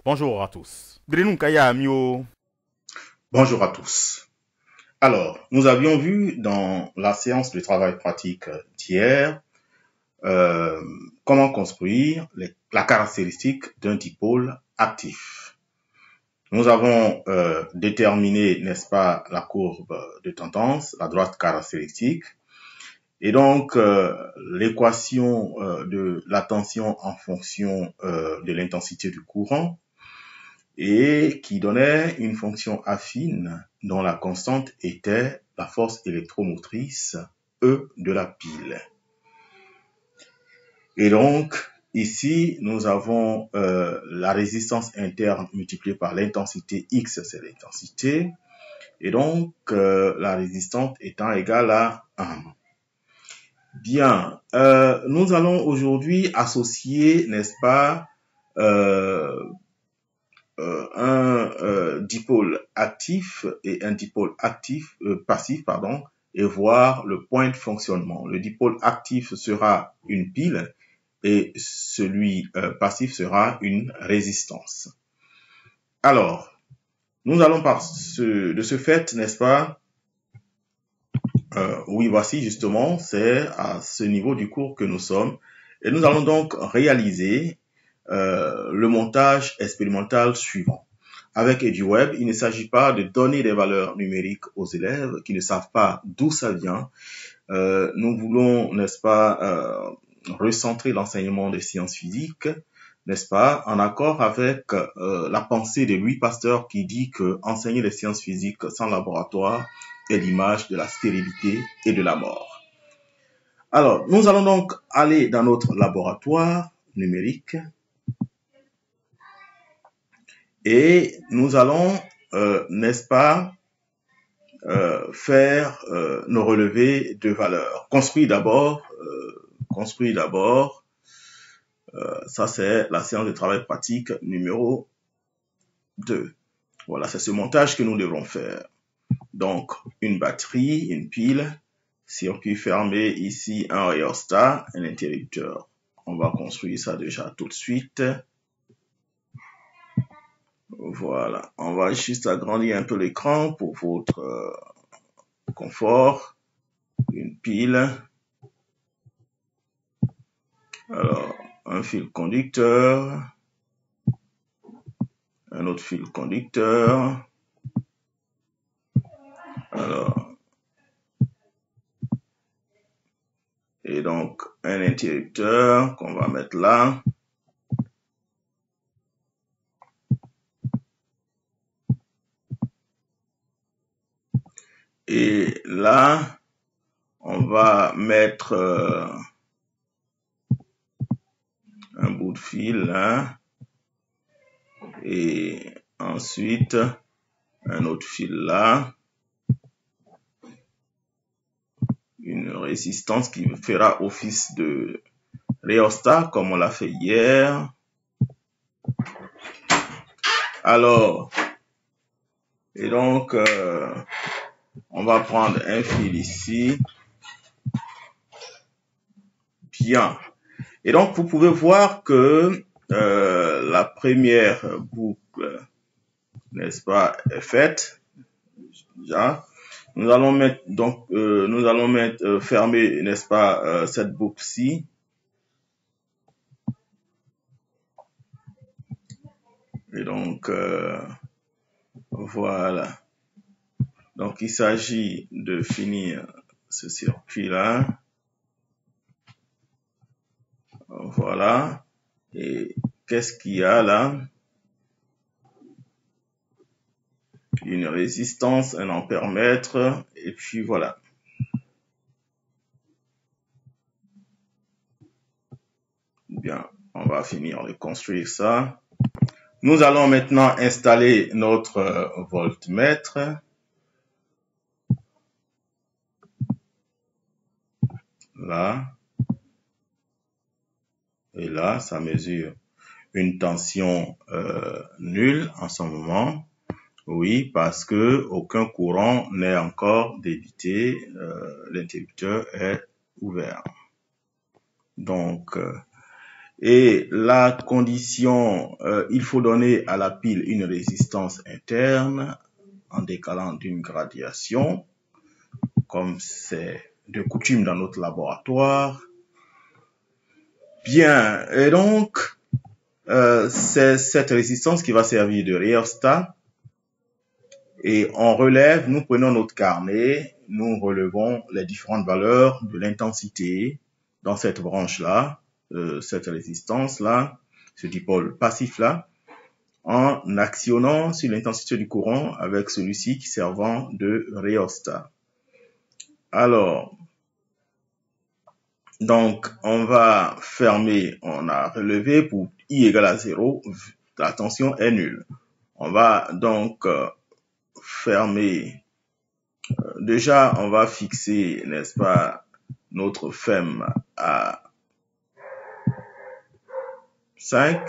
Bonjour à tous. Birenun Kaya Amio. Bonjour à tous. Alors, nous avions vu dans la séance de travail pratique d'hier euh, comment construire la caractéristique d'un dipôle actif. Nous avons déterminé, n'est-ce pas, la courbe de tendance, la droite caractéristique, et donc l'équation de la tension en fonction de l'intensité du courant, et qui donnait une fonction affine dont la constante était la force électromotrice E de la pile. Et donc, ici, nous avons la résistance interne multipliée par l'intensité X, c'est l'intensité, et donc la résistance étant égale à 1. Bien, nous allons aujourd'hui associer, n'est-ce pas, un dipôle actif et un dipôle passif, et voir le point de fonctionnement. Le dipôle actif sera une pile et celui passif sera une résistance. Alors, nous allons de ce fait, n'est-ce pas, oui, voici justement, c'est à ce niveau du cours que nous sommes, et nous allons donc réaliser le montage expérimental suivant. Avec EduWeb, il ne s'agit pas de donner des valeurs numériques aux élèves qui ne savent pas d'où ça vient. Nous voulons, n'est-ce pas, recentrer l'enseignement des sciences physiques, n'est-ce pas, en accord avec la pensée de Louis Pasteur qui dit que enseigner les sciences physiques sans laboratoire est l'image de la stérilité et de la mort. Alors, nous allons donc aller dans notre laboratoire numérique et nous allons, n'est-ce pas, faire nos relevés de valeurs. Construire d'abord, ça c'est la séance de travail pratique numéro 2. Voilà, c'est ce montage que nous devrons faire. Donc, une batterie, une pile, circuit fermé, ici un rhéostat, un interrupteur. On va construire ça déjà tout de suite. Voilà, on va juste agrandir un peu l'écran pour votre confort. Une pile. Alors, un fil conducteur. Un autre fil conducteur. Alors, et donc un interrupteur qu'on va mettre là. Et là, on va mettre un bout de fil là. Et ensuite, un autre fil là. Une résistance qui fera office de rhéostat comme on l'a fait hier. Alors, et donc, on va prendre un fil ici. Bien. Et donc, vous pouvez voir que la première boucle, n'est-ce pas, est faite. Déjà. Nous allons mettre, donc, fermer, n'est-ce pas, cette boucle-ci. Et donc, voilà. Donc, il s'agit de finir ce circuit-là. Voilà. Et qu'est-ce qu'il y a là? Une résistance, un ampèremètre, et puis voilà. Bien, on va finir de construire ça. Nous allons maintenant installer notre voltmètre. Là. Et là, ça mesure une tension nulle en ce moment. Oui, parce que aucun courant n'est encore débité, l'interrupteur est ouvert. Donc, Et la condition, il faut donner à la pile une résistance interne en décalant d'une gradation, comme c'est de coutume dans notre laboratoire. Bien, et donc, c'est cette résistance qui va servir de rhéostat. Et on relève, nous prenons notre carnet, nous relevons les différentes valeurs de l'intensité dans cette branche-là, cette résistance-là, ce dipôle passif-là, en actionnant sur l'intensité du courant avec celui-ci qui servant de rhéostat. Alors, donc, on va fermer, on a relevé pour I égale à 0, la tension est nulle. On va donc fermer. Déjà, on va fixer, n'est-ce pas, notre FEM à 5.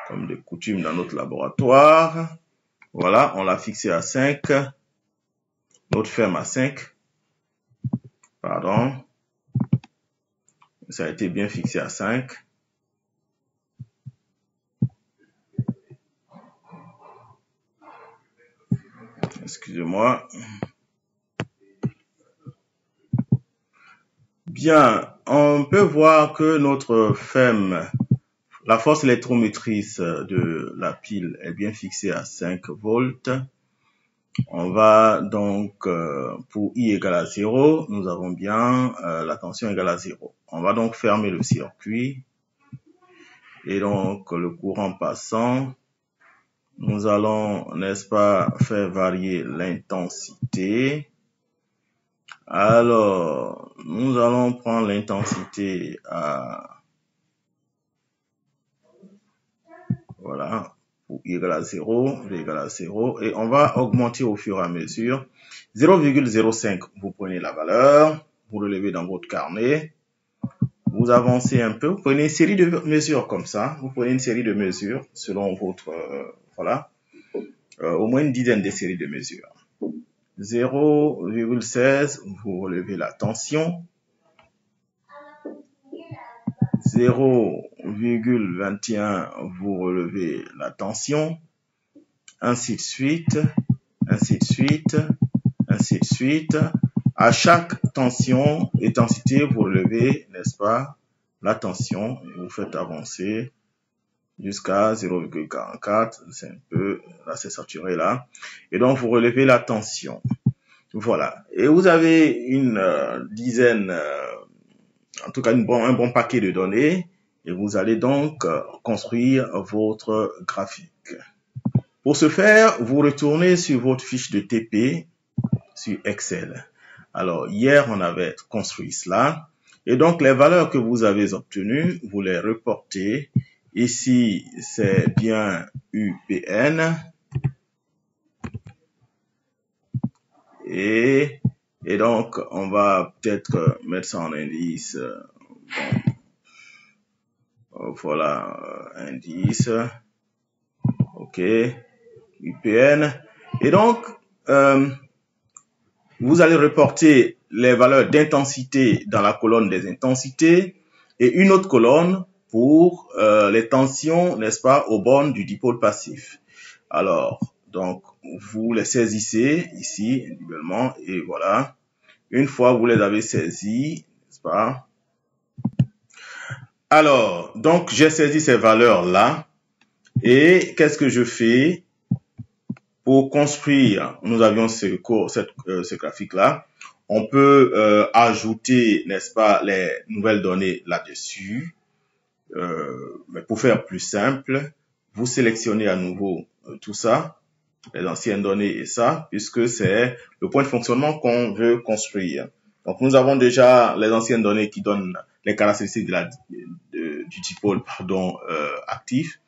Comme de coutume dans notre laboratoire. Voilà, on l'a fixé à 5. Notre FEM à 5. Pardon. Ça a été bien fixé à 5. Excusez-moi. Bien, on peut voir que notre FEM, la force électromotrice de la pile est bien fixée à 5 volts. On va donc, pour I égale à 0, nous avons bien la tension égale à 0. On va donc fermer le circuit. Et donc, le courant passant, nous allons, n'est-ce pas, faire varier l'intensité. Alors, nous allons prendre l'intensité à, voilà, pour I égale à 0, V égale à 0, et on va augmenter au fur et à mesure. 0,05, vous prenez la valeur, vous le levez dans votre carnet, vous avancez un peu, vous prenez une série de mesures comme ça, vous prenez une série de mesures selon votre, voilà, au moins une dizaine de séries de mesures. 0,16, vous relevez la tension. 0,21, vous relevez la tension. Ainsi de suite, ainsi de suite, ainsi de suite. À chaque tension, intensité, vous relevez, n'est-ce pas, la tension et vous faites avancer jusqu'à 0,44. C'est un peu, là c'est saturé là. Et donc, vous relevez la tension. Voilà. Et vous avez une dizaine, en tout cas un bon paquet de données. Et vous allez donc construire votre graphique. Pour ce faire, vous retournez sur votre fiche de TP sur Excel. Alors, hier, on avait construit cela. Et donc, les valeurs que vous avez obtenues, vous les reportez. Ici, c'est bien UPN. Et donc, on va peut-être mettre ça en indice. Bon, voilà, indice. OK. UPN. Et donc, vous allez reporter les valeurs d'intensité dans la colonne des intensités et une autre colonne pour les tensions, n'est-ce pas, aux bornes du dipôle passif. Alors, donc, vous les saisissez ici individuellement et voilà. Une fois vous les avez saisis, n'est-ce pas? Alors, donc, j'ai saisi ces valeurs-là et qu'est-ce que je fais? Pour construire, nous avions ce graphique-là. On peut ajouter, n'est-ce pas, les nouvelles données là-dessus. Mais pour faire plus simple, vous sélectionnez à nouveau tout ça, les anciennes données et ça, puisque c'est le point de fonctionnement qu'on veut construire. Donc, nous avons déjà les anciennes données qui donnent les caractéristiques du dipôle actif,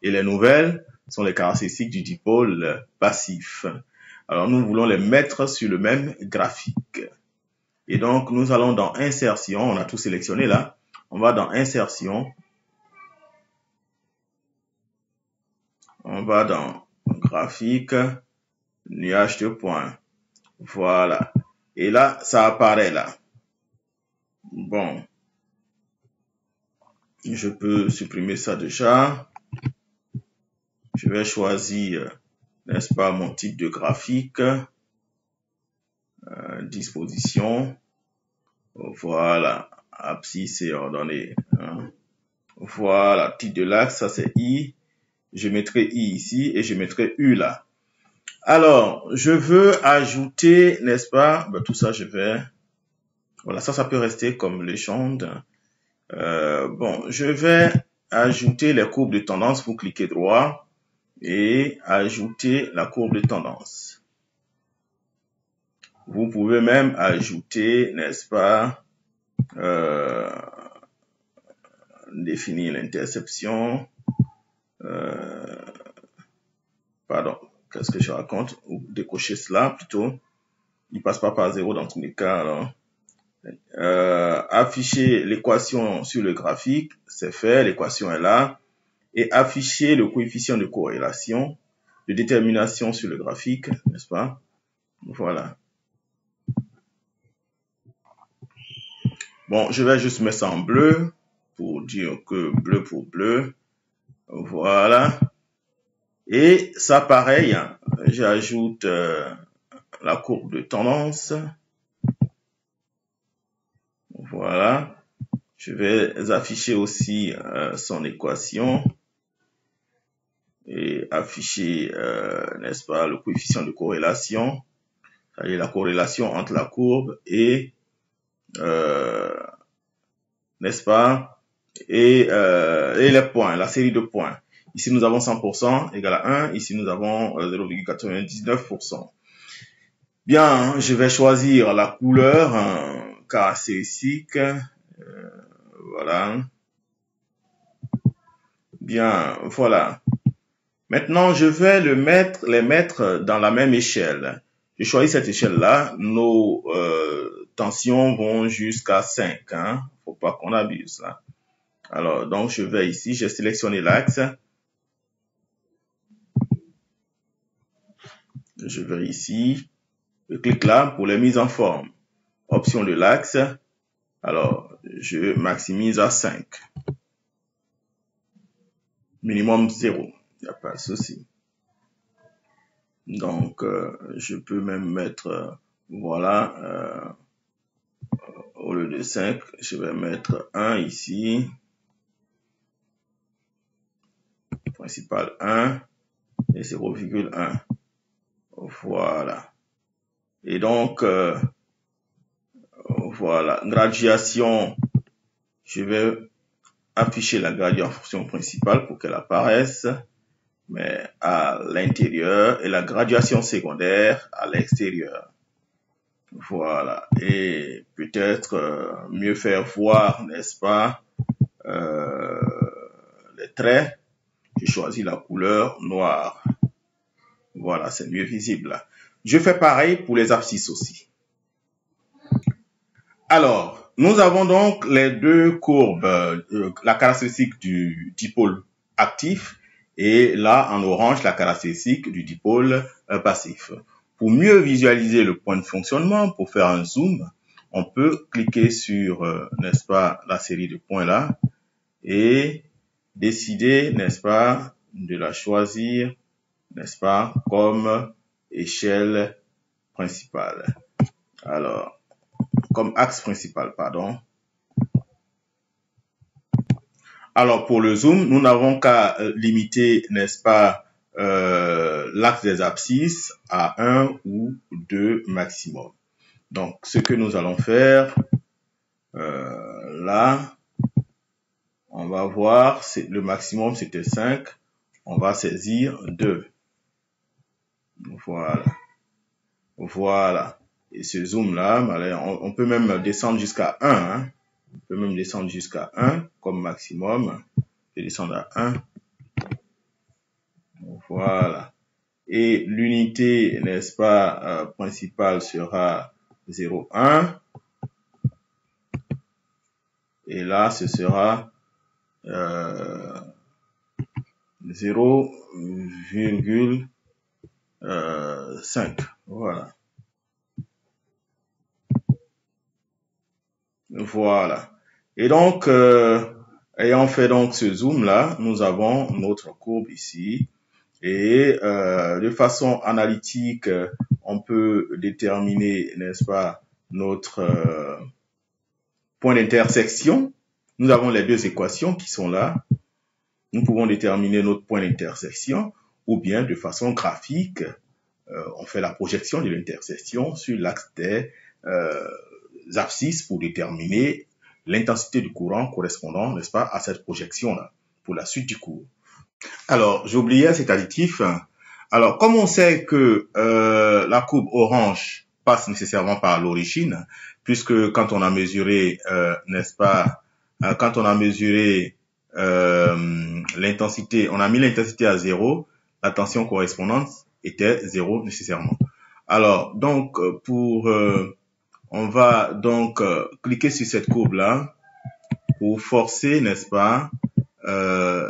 et les nouvelles sont les caractéristiques du dipôle passif. Alors, nous voulons les mettre sur le même graphique. Et donc, nous allons dans Insertion. On a tout sélectionné là. On va dans Insertion. On va dans Graphique, nuage de points. Voilà. Et là, ça apparaît là. Bon. Je peux supprimer ça déjà. Je vais choisir, n'est-ce pas, mon type de graphique. Disposition. Voilà. Abscisse et ordonnée. Hein. Voilà. Titre de l'axe, ça c'est I. Je mettrai I ici et je mettrai U là. Alors, je veux ajouter, n'est-ce pas, ben, tout ça je vais... Voilà, ça peut rester comme légende. Bon, je vais ajouter les courbes de tendance. Vous cliquez droit et ajouter la courbe de tendance. Vous pouvez même ajouter, n'est-ce pas, définir l'interception. Pardon, qu'est-ce que je raconte? Ou décocher cela plutôt. Il passe pas par 0 dans tous les cas. Alors. Afficher l'équation sur le graphique, c'est fait, l'équation est là. Et afficher le coefficient de corrélation, de détermination sur le graphique, n'est-ce pas? Voilà. Bon, je vais juste mettre ça en bleu pour dire que bleu pour bleu. Voilà. Et ça, pareil, j'ajoute la courbe de tendance. Voilà. Je vais afficher aussi son équation et afficher, n'est-ce pas, le coefficient de corrélation, c'est-à-dire la corrélation entre la courbe et, n'est-ce pas, et les points, la série de points. Ici, nous avons 100% égale à 1. Ici, nous avons 0,99%. Bien, je vais choisir la couleur caractéristique. Voilà. Bien, voilà. Maintenant, je vais les mettre dans la même échelle. Je choisis cette échelle-là. Nos tensions vont jusqu'à 5. Hein. Faut pas qu'on abuse. Hein. Alors, donc, je vais ici, j'ai sélectionné l'axe. Je vais ici. Je clique là pour les mises en forme. Option de l'axe. Alors, je maximise à 5. Minimum 0. Il n'y a pas de souci. Donc, je peux même mettre, voilà, au lieu de 5, je vais mettre 1 ici. Principal 1 et 0,1. Voilà. Et donc, voilà, graduation, je vais afficher la graduation principale pour qu'elle apparaisse, mais à l'intérieur, et la graduation secondaire à l'extérieur. Voilà. Et peut-être mieux faire voir, n'est-ce pas, les traits. Je choisis la couleur noire. Voilà, c'est mieux visible. Je fais pareil pour les abscisses aussi. Alors, nous avons donc les deux courbes, la caractéristique du dipôle actif et là, en orange, la caractéristique du dipôle passif. Pour mieux visualiser le point de fonctionnement, pour faire un zoom, on peut cliquer sur, n'est-ce pas, la série de points là et décider, n'est-ce pas, de la choisir, n'est-ce pas, comme échelle principale. Alors, comme axe principal, pardon. Alors, pour le zoom, nous n'avons qu'à limiter, n'est-ce pas, l'axe des abscisses à 1 ou 2 maximum. Donc, ce que nous allons faire, là, on va voir, le maximum c'était 5, on va saisir 2. Voilà. Voilà. Et ce zoom-là, on peut même descendre jusqu'à 1. Hein. On peut même descendre jusqu'à 1 comme maximum. Je vais descendre à 1. Voilà. Et l'unité, n'est-ce pas, principale sera 0,1. Et là, ce sera 0,5. Voilà. Voilà. Et donc, ayant fait donc ce zoom-là, nous avons notre courbe ici. Et de façon analytique, on peut déterminer, n'est-ce pas, notre point d'intersection. Nous avons les deux équations qui sont là. Nous pouvons déterminer notre point d'intersection ou bien de façon graphique, on fait la projection de l'intersection sur l'axe des abscisses pour déterminer l'intensité du courant correspondant, n'est-ce pas, à cette projection-là pour la suite du cours. Alors, j'oubliais cet additif. Alors, comme on sait que la courbe orange passe nécessairement par l'origine, puisque quand on a mesuré, n'est-ce pas, quand on a mesuré l'intensité, on a mis l'intensité à 0, la tension correspondante était 0 nécessairement. Alors, donc, on va donc cliquer sur cette courbe-là pour forcer, n'est-ce pas,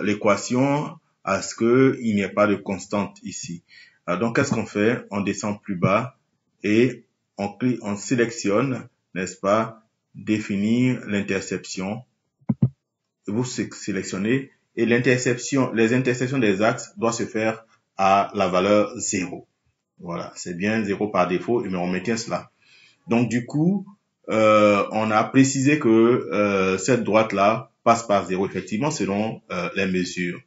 l'équation à ce qu'il n'y ait pas de constante ici. Alors, donc, qu'est-ce qu'on fait? On descend plus bas et on sélectionne, n'est-ce pas, définir l'interception. Vous sélectionnez et les intersections des axes doivent se faire à la valeur 0. Voilà, c'est bien 0 par défaut, mais on maintient cela. Donc, du coup, on a précisé que cette droite-là passe par 0, effectivement, selon les mesures.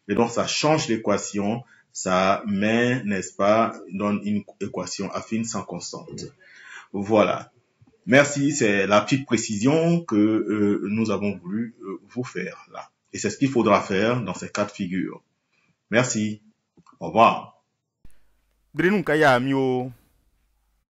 Et donc, ça change l'équation, ça met, n'est-ce pas, donne une équation affine sans constante. Voilà. Merci, c'est la petite précision que nous avons voulu vous faire là. Et c'est ce qu'il faudra faire dans ces cas de figure. Merci. Au revoir. Bire nunca ya mi o